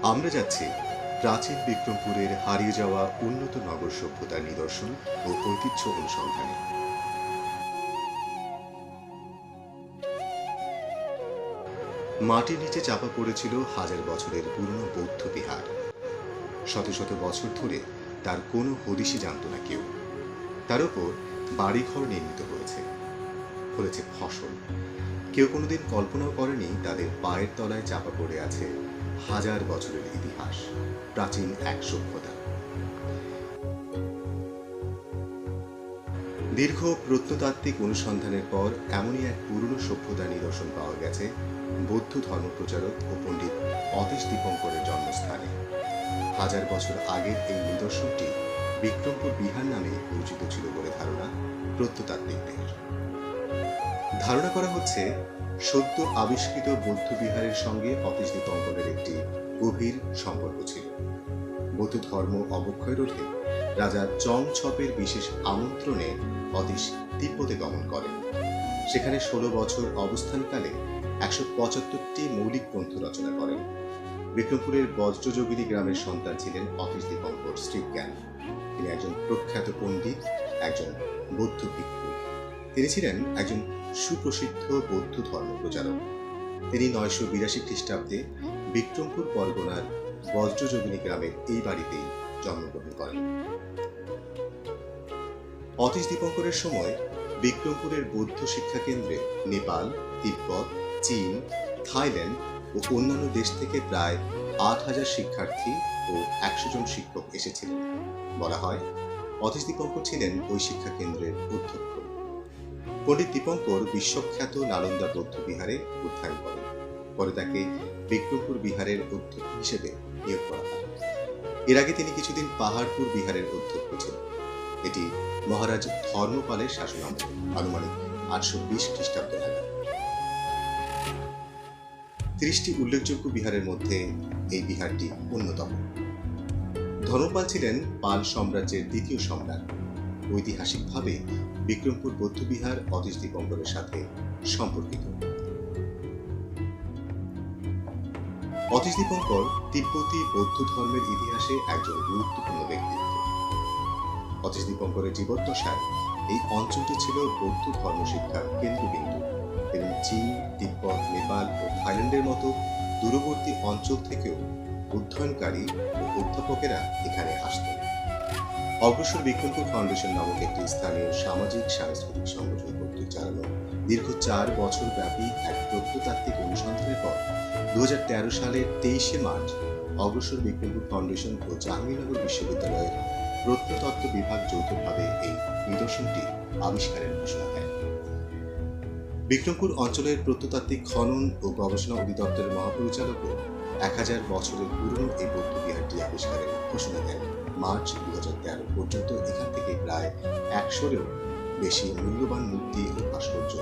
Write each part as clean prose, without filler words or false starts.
আমরা যাচ্ছি প্রাচীন বিক্রমপুরের হারিয়ে যাওয়া উন্নত নগর সভ্যতার নিদর্শন ও ঐতিহ্য অনুসন্ধানে। মাটির নিচে চাপা পড়েছিল হাজার বছরের পুরনো বৌদ্ধ বিহার। শত শত বছর ধরে তার কোনো হদিশই জানত না কেউ। তার উপর বাড়িঘর নির্মিত হয়েছে, ফলেছে ফসল। কেউ কোনোদিন কল্পনাও করেনি তাদের পায়ের তলায় চাপা পড়ে আছে হাজার বছরের ইতিহাস, প্রাচীন এক সভ্যতা। দীর্ঘ প্রত্নতাত্ত্বিক অনুসন্ধানের পর এমনই এক পুরনো সভ্যতার নিদর্শন পাওয়া গেছে বৌদ্ধ ধর্মপ্রচারক ও পণ্ডিত অতীশ দীপঙ্করের জন্মস্থানে। হাজার বছর আগের এই নিদর্শনটি বিক্রমপুর বিহার নামে পরিচিত ছিল বলে ধারণা প্রত্নতাত্ত্বিকদের। ধারণা করা হচ্ছে সদ্য আবিষ্কৃত বৌদ্ধ বিহারের সঙ্গে অতীশ দীপঙ্করের একটি গভীর সম্পর্ক ছিল। বৌদ্ধ ধর্ম অবক্ষয় রোধে রাজা চং ছপের বিশেষ আমন্ত্রণে অতীশ তিব্বতে গমন করেন। সেখানে 16 বছর অবস্থানকালে 175টি মৌলিক গ্রন্থ রচনা করেন। বিক্রমপুরের বজ্রযোগিনী গ্রামের সন্তান ছিলেন অতীশ দীপঙ্কর শ্রীজ্ঞান। তিনি একজন প্রখ্যাত পণ্ডিত, একজন বৌদ্ধ ভিক্ষু। তিনি ছিলেন একজন সুপ্রসিদ্ধ বৌদ্ধ ধর্মপ্রচারক। তিনি 982 খ্রিস্টাব্দে বিক্রমপুর পরগনার বজ্রযোগিনী গ্রামের এই বাড়িতেই জন্মগ্রহণ করেন। অতীশ দীপঙ্করের সময় বিক্রমপুরের বৌদ্ধ শিক্ষা কেন্দ্রে নেপাল, তিব্বত, চীন, থাইল্যান্ড ও অন্যান্য দেশ থেকে প্রায় 8000 শিক্ষার্থী ও 100 জন শিক্ষক এসেছিলেন। বলা হয় অতীশ দীপঙ্কর ছিলেন ওই শিক্ষা কেন্দ্রের অধ্যক্ষ। পণ্ডিত দীপঙ্কর বিশ্বখ্যাত নালন্দা বৌদ্ধ বিহারে অধ্যয়ন করেন। পরে তাকে বিক্রমপুর বিহারের অধ্যক্ষ হিসেবে নিয়োগ করা হয়। এর আগে তিনি কিছুদিন পাহাড়পুর বিহারের অধ্যক্ষ ছিলেন। এটি মহারাজ ধর্মপালের শাসনামলে, আনুমানিক 820 খ্রিস্টাব্দ নাগাদ। 30টি উল্লেখযোগ্য বিহারের মধ্যে এই বিহারটি অন্যতম। ধর্মপাল ছিলেন পাল সাম্রাজ্যের দ্বিতীয় সম্রাট। ঐতিহাসিকভাবে বিক্রমপুর বৌদ্ধবিহার অতীশ দীপঙ্করের সাথে সম্পর্কিত। অতীশ দীপঙ্কর তিব্বতী বৌদ্ধ ধর্মের ইতিহাসে একজন গুরুত্বপূর্ণ ব্যক্তিত্ব। অতীশ দীপঙ্করের জীবদ্দশায় এই অঞ্চলটি ছিল বৌদ্ধ ধর্মশিক্ষার কেন্দ্রবিন্দু এবং চীন, তিব্বত, নেপাল ও থাইল্যান্ডের মতো দূরবর্তী অঞ্চল থেকেও অধ্যয়নকারী ও অধ্যাপকেরা এখানে আসতেন। অগ্রসর বিক্রমপুর ফাউন্ডেশন নামক একটি স্থানীয় সামাজিক সাংস্কৃতিক সংগঠন কর্তৃক চালানো দীর্ঘ 4 বছর ব্যাপী এক প্রত্নতাত্ত্বিক অনুসন্ধানের পর 2013 সালের 23শে মার্চ অগ্রসর বিক্রমপুর ফাউন্ডেশন ও জাহাঙ্গীরনগর বিশ্ববিদ্যালয়ের প্রত্নতত্ত্ব বিভাগ যৌথভাবে এই নিদর্শনটি আবিষ্কারের ঘোষণা দেয়। বিক্রমপুর অঞ্চলের প্রত্নতাত্ত্বিক খনন ও গবেষণা অধিদপ্তরের মহাপরিচালকও 1000 বছরের পুরনো এই বৌদ্ধ বিহারটি আবিষ্কারের ঘোষণা দেন। মার্চ 2013 পর্যন্ত এখান থেকে প্রায় 100-এরও বেশি মূল্যবান মূর্তি ও ভাস্কর্য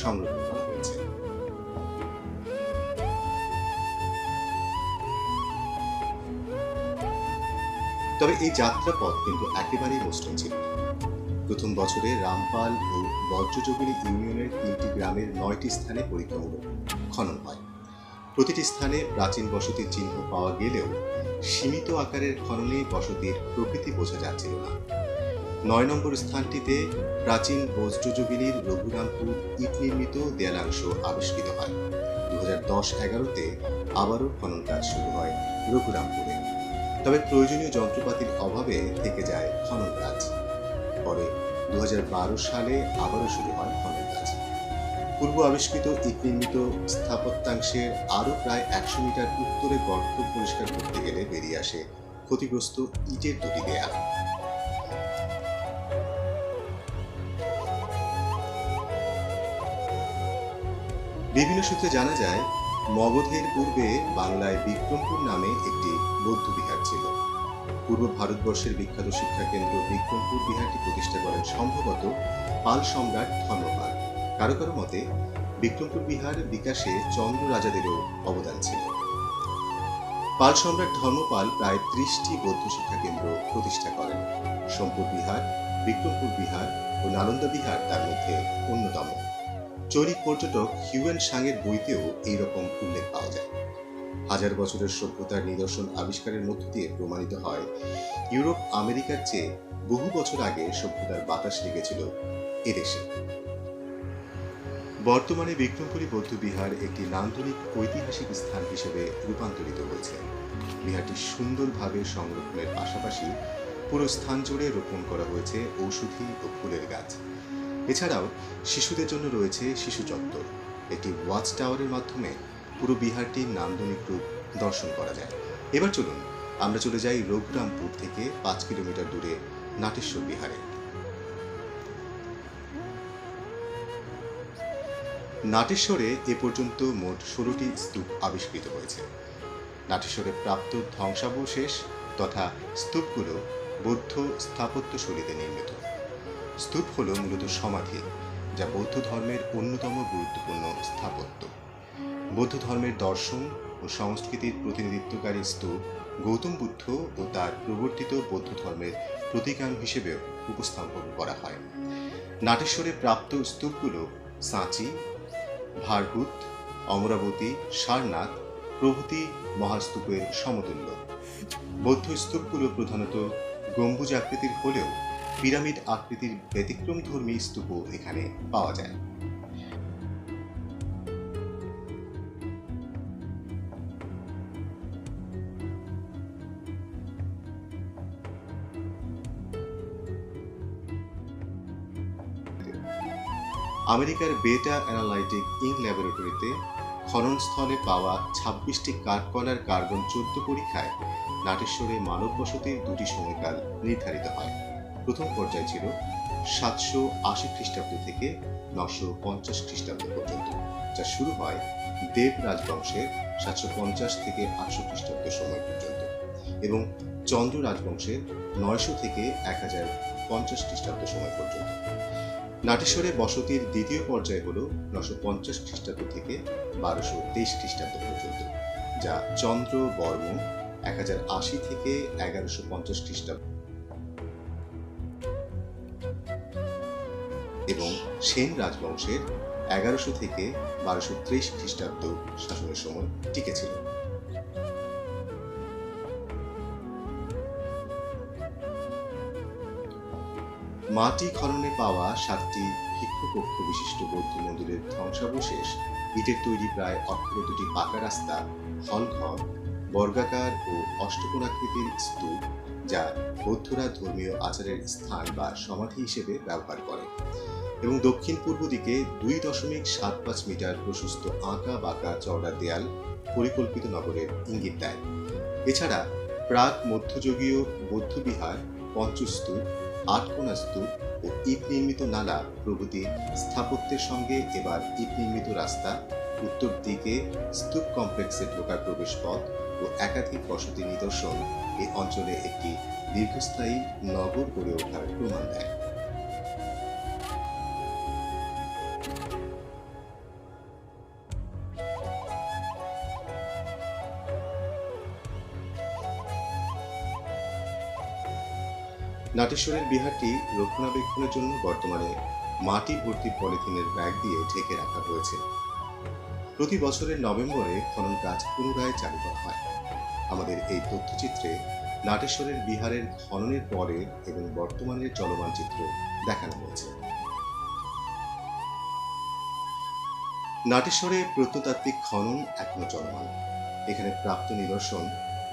সংরক্ষণ করা হয়েছে। তবে এই যাত্রাপথ কিন্তু একেবারেই মসৃণ ছিল না। প্রথম বছরে রামপাল ও বজ্রযোগিনী ইউনিয়নের 3টি গ্রামের 9টি স্থানে পরীক্ষামূলক খনন হয়। প্রতিটি স্থানে প্রাচীন বসতির চিহ্ন পাওয়া গেলেও সীমিত আকারের খননে বসতির প্রকৃতি বোঝা যাচ্ছিল না। 9 নম্বর স্থানটিতে প্রাচীন বজ্রযোগিনীর রঘুরামপুর ইট নির্মিত দেয়ালাংশ আবিষ্কৃত হয়। 2010-11-তে আবারও খনন কাজ শুরু হয় রঘুরামপুরে। তবে প্রয়োজনীয় যন্ত্রপাতির অভাবে থেকে যায় খনন কাজ। পরে 2012 সালে আবারও শুরু হয় খনন কাজ। পূর্ব আবিষ্কৃত ইট নির্মিত স্থাপত্যাংশের আরও প্রায় 100 মিটার উত্তরে গর্ত পরিষ্কার করতে গেলে বেরিয়ে আসে ক্ষতিগ্রস্ত ইটের 2টি দেয়াল। বিভিন্ন সূত্রে জানা যায় মগধের পূর্বে বাংলায় বিক্রমপুর নামে একটি বৌদ্ধ বিহার ছিল। পূর্ব ভারতবর্ষের বিখ্যাত শিক্ষা কেন্দ্র বিক্রমপুর বিহারটি প্রতিষ্ঠা করেন সম্ভবত পাল সম্রাট ধর্মপাল। কারো কারো মতে বিক্রমপুর বিহার বিকাশে চন্দ্র রাজাদেরও অবদান ছিল। পাল সম্রাট ধর্মপাল প্রায় 30টি বৌদ্ধ শিক্ষা কেন্দ্র প্রতিষ্ঠা করেন। সোমপুর বিহার, বিক্রমপুর বিহার ও নালন্দা বিহার তার মধ্যে অন্যতম। চৈনিক পর্যটক হিউয়েন সাংয়ের বইতেও এইরকম উল্লেখ পাওয়া যায়। হাজার বছরের সভ্যতার নিদর্শন আবিষ্কারের মধ্য দিয়ে প্রমাণিত হয় ইউরোপ আমেরিকার চেয়ে বহু বছর আগে সভ্যতার বাতাস লেগেছিল এদেশে। বর্তমানে বিক্রমপুরী বৌদ্ধবিহার একটি নান্দনিক ঐতিহাসিক স্থান হিসেবে রূপান্তরিত হয়েছে। বিহারটি সুন্দরভাবে সংরক্ষণের পাশাপাশি পুরো স্থান জুড়ে রোপণ করা হয়েছে ঔষধি ও ফুলের গাছ। এছাড়াও শিশুদের জন্য রয়েছে শিশু চত্বর। একটি ওয়াচ টাওয়ারের মাধ্যমে পুরো বিহারটির নান্দনিক রূপ দর্শন করা যায়। এবার চলুন আমরা চলে যাই রঘুরামপুর থেকে 5 কিলোমিটার দূরে নাটেশ্বর বিহারে। নাটেশ্বরে এ পর্যন্ত মোট 16টি স্তূপ আবিষ্কৃত হয়েছে। নাটেশ্বরে প্রাপ্ত ধ্বংসাবশেষ তথা স্তূপগুলো বৌদ্ধ স্থাপত্যশৈলীতে নির্মিত। স্তূপ হল মূলত সমাধি, যা বৌদ্ধ ধর্মের অন্যতম গুরুত্বপূর্ণ স্থাপত্য। বৌদ্ধ ধর্মের দর্শন ও সংস্কৃতির প্রতিনিধিত্বকারী স্তূপ গৌতম বুদ্ধ ও তার প্রবর্তিত বৌদ্ধ ধর্মের প্রতীকায়ন হিসেবেও উপস্থাপন করা হয়। নাটেশ্বরে প্রাপ্ত স্তূপগুলো সাঁচি, ভারহুত, অমরাবতী, সারনাথ প্রভৃতি মহাস্তূপের সমতুল্য। বৌদ্ধ স্তূপগুলো প্রধানত গম্বুজ আকৃতির হলেও পিরামিড আকৃতির ব্যতিক্রমধর্মী স্তূপও এখানে পাওয়া যায়। আমেরিকার বেটা অ্যানালাইটিক ইঙ্ক ল্যাবরেটরিতে খননস্থলে পাওয়া 26টি কাঠকয়লার কার্বন 14 পরীক্ষায় নাটেশ্বরে মানব বসতির 2টি সময়কাল নির্ধারিত হয়। প্রথম পর্যায় ছিল 780 খ্রিস্টাব্দ থেকে 950 খ্রিস্টাব্দ পর্যন্ত, যা শুরু হয় দেব রাজবংশের 750 থেকে 800 খ্রিস্টাব্দ সময় পর্যন্ত এবং চন্দ্র রাজবংশের 900 থেকে 1050 খ্রিস্টাব্দ সময় পর্যন্ত। নাটেশ্বরে বসতির দ্বিতীয় পর্যায় হল 950 খ্রিস্টাব্দ থেকে 1223 খ্রিস্টাব্দ পর্যন্ত, যা চন্দ্র বর্ম 1080 থেকে 1150 খ্রিস্টাব্দ এবং সেন রাজবংশের 1100 থেকে 1223 খ্রিস্টাব্দ শাসনের সময় টিকেছিল। মাটি খননে পাওয়া 7টি ভিক্ষুকক্ষ বিশিষ্ট বৌদ্ধ মন্দিরের ধ্বংসাবশেষ, ইটের তৈরি প্রায় অক্ষর 2টি পাকা রাস্তা, হলঘর, বর্গাকার ও অষ্টকোণাকৃতির স্তূপ, যা বৌদ্ধরা ধর্মীয় আচারের স্থান বা সমাধি হিসেবে ব্যবহার করে, এবং দক্ষিণ পূর্ব দিকে 2.75 মিটার প্রশস্ত আঁকা বাঁকা চওড়া দেয়াল পরিকল্পিত নগরের ইঙ্গিত দেয়। এছাড়া প্রাক মধ্যযুগীয় বৌদ্ধবিহার, পঞ্চস্তূপ, 8কোণা স্তূপ ও ইট নির্মিত নালা প্রভৃতি স্থাপত্যের সঙ্গে এবার ইট নির্মিত রাস্তা, উত্তর দিকে স্তূপ কমপ্লেক্সে ঢোকার প্রবেশ পথ ও একাধিক বসতি নিদর্শন এই অঞ্চলে একটি দীর্ঘস্থায়ী নগর গড়ে ওঠার প্রমাণ দেয়। নাটেশ্বরের বিহারটি রক্ষণাবেক্ষণের জন্য বর্তমানে মাটি ভর্তি পলিথিনের ব্যাগ দিয়ে ঢেকে রাখা হয়েছে। প্রতি বছরের নভেম্বরে খনন কাজ পুনরায় চালু করা হয়। আমাদের এই তথ্যচিত্রে নাটেশ্বরের বিহারের খননের পরের এবং বর্তমানের চলমান চিত্র দেখানো হয়েছে। নাটেশ্বরে প্রত্নতাত্ত্বিক খনন এখনো চলমান। এখানে প্রাপ্ত নিদর্শন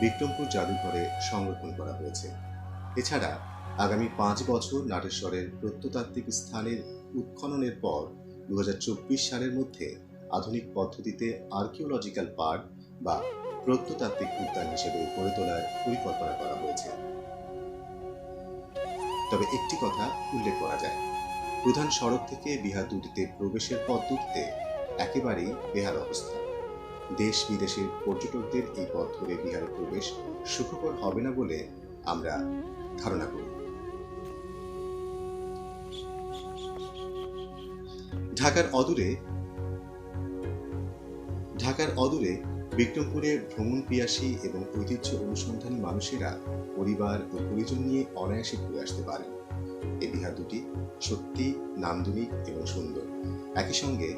বিক্রমপুর জাদুঘরে সংরক্ষণ করা হয়েছে। এছাড়া আগামী 5 বছর নাটেশ্বরের প্রত্নতাত্ত্বিক স্থানের উৎখননের পর 2024 সালের মধ্যে আধুনিক পদ্ধতিতে আর্কিওলজিক্যাল পার্ক বা প্রত্নতাত্ত্বিক উদ্যান হিসেবে গড়ে তোলার পরিকল্পনা করা হয়েছে। তবে একটি কথা উল্লেখ করা যায়, প্রধান সড়ক থেকে বিহার দুটিতে প্রবেশের পথ দুটিতে একেবারেই বেহাল অবস্থা। দেশ বিদেশের পর্যটকদের এই পথ ধরে বিহারে প্রবেশ সুখকর হবে না বলে আমরা ধারণা করি। ঢাকার অদূরে বিক্রমপুরে ভ্রমণ পিয়াসী এবং ঐতিহ্য অনুসন্ধানী মানুষেরা পরিবার ও পরিজন নিয়ে অনায়াসে ঘুরে আসতে পারেন। এই বিহার দুটি সত্যি নান্দনিক এবং সুন্দর, একই সঙ্গে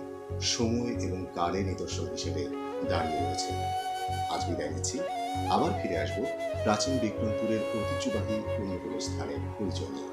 সময় এবং কালের নিদর্শন হিসেবে দাঁড়িয়ে রয়েছে। আজ বিদায় নিচ্ছি। আবার ফিরে আসবো প্রাচীন বিক্রমপুরের ঐতিহ্যবাহী অন্য কোনো স্থানের পরিচয় নিয়ে।